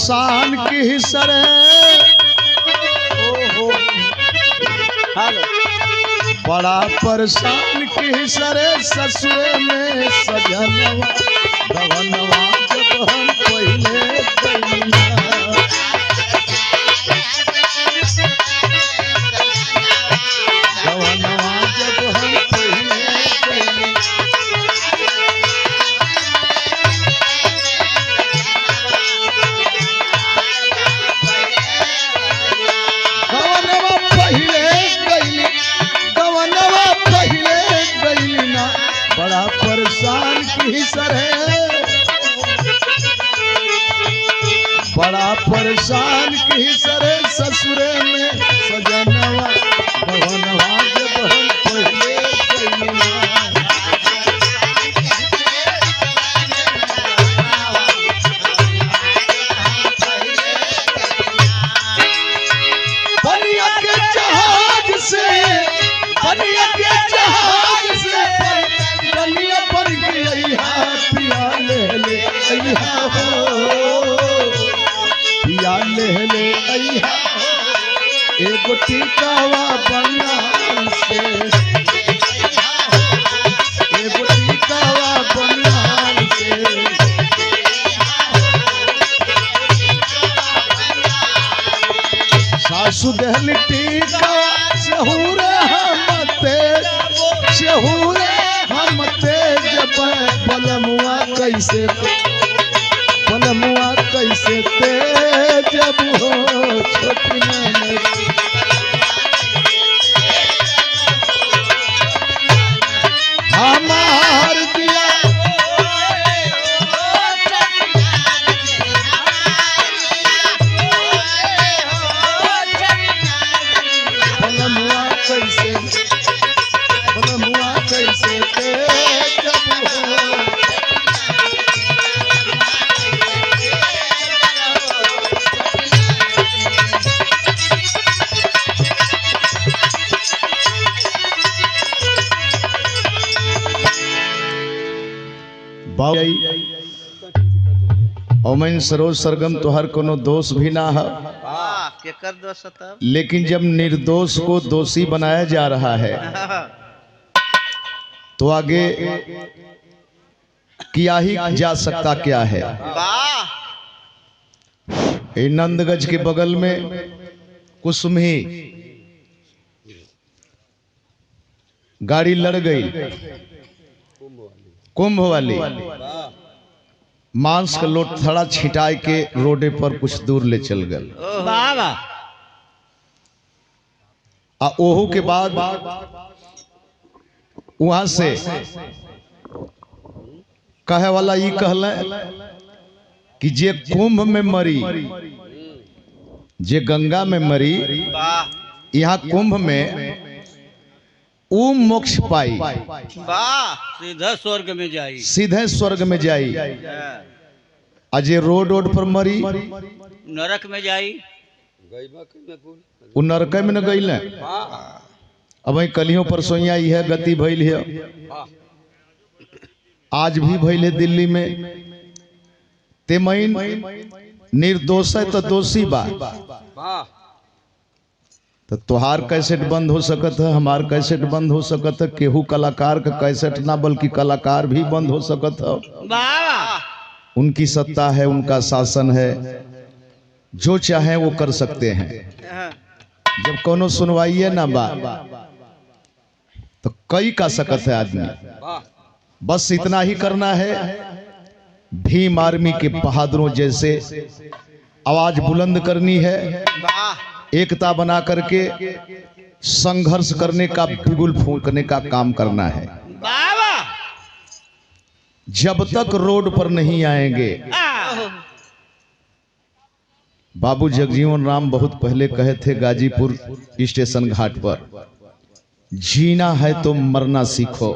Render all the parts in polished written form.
परेशान की सरे बड़ा परेशान की सरे ससुरे में सजनवा भवनवा जब हम पहले गइया भवनवा जब हम पहले गइया भवनवा पहले गइली भवनवा पहले गइली ना बड़ा परेशान की सरे बड़ा परेशान की सरे ससुरे में सजनवा भवनवा जब हम पहले गइली बनिया के जहाज से बनिया के जहाज से बनिया पर गई पिया ले अइहा हो पिया ले अइहा एगो टिकावा बंगाल से एगो टिकावा बंगाल से सासु दहल टिकावा शहूरे हम तेज पलमुआ कैसे तेज हो छोटी हमार दिया पलमुआ कैसे तेज हो ओमन सरोज सरगम तोहर कोनो दोष भी ना है केकर दोष तब लेकिन जब निर्दोष को दोषी बनाया जा रहा है तो आगे किया ही जा सकता क्या है। वाह नंदगंज के बगल में कुसुमी गाड़ी लड़ गई कुंभ वाली मांस का लोट थड़ा छिटाई के रोडे पर कुछ दूर ले चल गल आ ओहू के बाद वहां से कहे वाला ये कहले कि जे कुंभ में मरी जे गंगा में मरी यहाँ कुंभ में ऊ मोक्ष पाई सीधा स्वर्ग में जाई सीधे स्वर्ग में जाई अजय रोड पर मरी नरक में जाई उ नरक में न गई अब कलियों परसोइया यह गति भइल है आज भी भइल है दिल्ली में तेमइन निर्दोष है तो दोषी बा तो तुहार कैसेट बंद हो सकत है हमार कैसेट बंद हो सकत है केहू कलाकार का कैसेट ना बल्कि कलाकार भी बंद हो सकत है। उनकी सत्ता है उनका शासन है जो चाहे वो कर सकते हैं। जब कोनो सुनवाइए ना बा तो कई का सकत है आदमी बस इतना ही करना है भीम आर्मी के बहादुरों जैसे आवाज बुलंद करनी है एकता बना करके संघर्ष करने का बिगुल फूंकने का काम करना है। जब तक रोड पर नहीं आएंगे बाबू जगजीवन राम बहुत पहले कहे थे गाजीपुर स्टेशन घाट पर जीना है तो मरना सीखो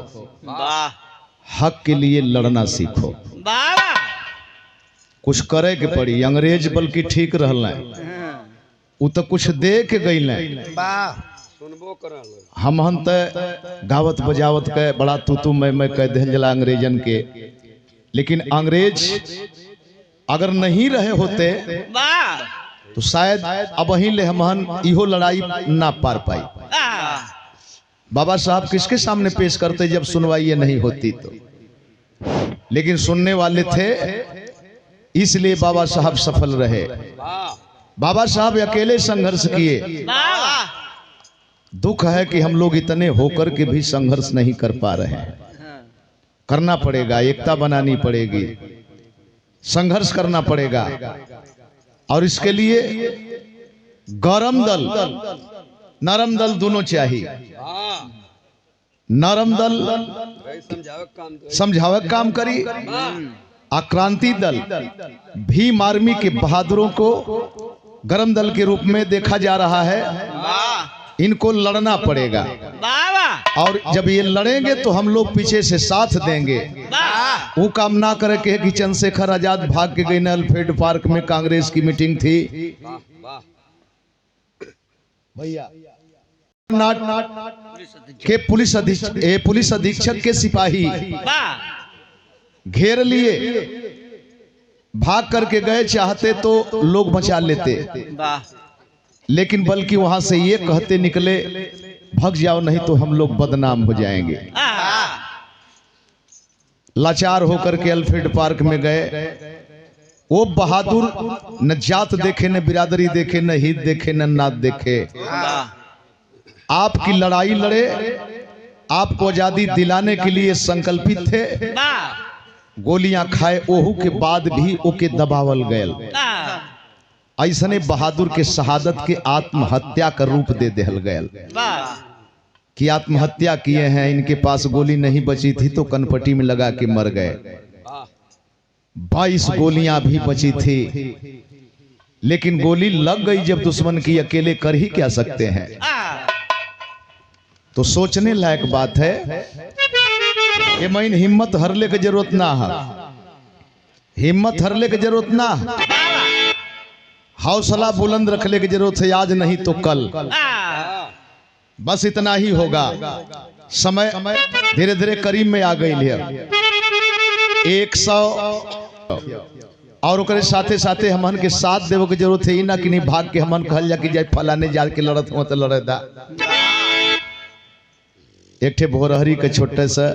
हक के लिए लड़ना सीखो। कुछ करे के पड़ी अंग्रेज बल्कि ठीक रहल उ तो कुछ दे के गई हम तो गावत बजावत के बड़ा तू मैं कह दिल जला अंग्रेजन के लेकिन अंग्रेज अगर नहीं रहे होते वाह तो शायद अब वहीं ले हमहन इहो लड़ाई ना पार पाई। बाबा साहब किसके सामने पेश करते जब सुनवाई ये नहीं होती तो, लेकिन सुनने वाले थे इसलिए बाबा साहब सफल रहे। बाबा साहब अकेले संघर्ष किए। दुख है कि हम लोग इतने होकर के भी संघर्ष नहीं कर पा रहे हैं। करना पड़ेगा, एकता बनानी पड़ेगी, संघर्ष करना पड़ेगा। और इसके लिए गरम दल नरम दल दोनों चाहिए। नरम दल समझावे काम करी, आक्रांति दल भीम आर्मी के बहादुरों को गरम दल के रूप में देखा जा रहा है। इनको लड़ना पड़ेगा और जब ये लड़ेंगे तो हम लोग पीछे से साथ देंगे। वो काम ना करे कि चंद्रशेखर आजाद भाग के गए अल्फ्रेड पार्क में कांग्रेस की मीटिंग थी भैया के पुलिस अधीक्षक के सिपाही घेर लिए, भाग करके गए, चाहते तो लोग बचा लेते, लेकिन बल्कि वहां से ये कहते निकले भाग जाओ नहीं तो हम लोग बदनाम हो जाएंगे। लाचार होकर के अल्फ्रेड पार्क में गए। वो बहादुर न जात देखे, न बिरादरी देखे, न हित देखे, न नात देखे। आपकी लड़ाई लड़े, आपको आजादी दिलाने के लिए संकल्पित थे। गोलियां खाए ओहू के बाद भी ओके दबावल गए। ऐसने बहादुर के शहादत के आत्महत्या का रूप दे देहल गयल कि आत्महत्या किए हैं। इनके पास गोली नहीं बची थी तो कनपट्टी में लगा के मर गए। 22 गोलियां भी बची थी, लेकिन गोली लग गई जब दुश्मन की, अकेले कर ही क्या सकते हैं। तो सोचने लायक बात है कि मैं हिम्मत हरले की जरूरत ना है, हिम्मत हरले की जरूरत ना है, हौसला बुलंद रखने की जरूरत है, आज नहीं तो कल। बस इतना ही होगा। समय धीरे धीरे करीब में आ गई है। 100 और ओकरे साथे साथे हमन के साथ देव की जरूरत है। ना कि नहीं भाग के हमन कहल जा कि जाए फलाने जाल के लड़त हो तो लड़े दा। एक ठे भोरहरी के छोटे से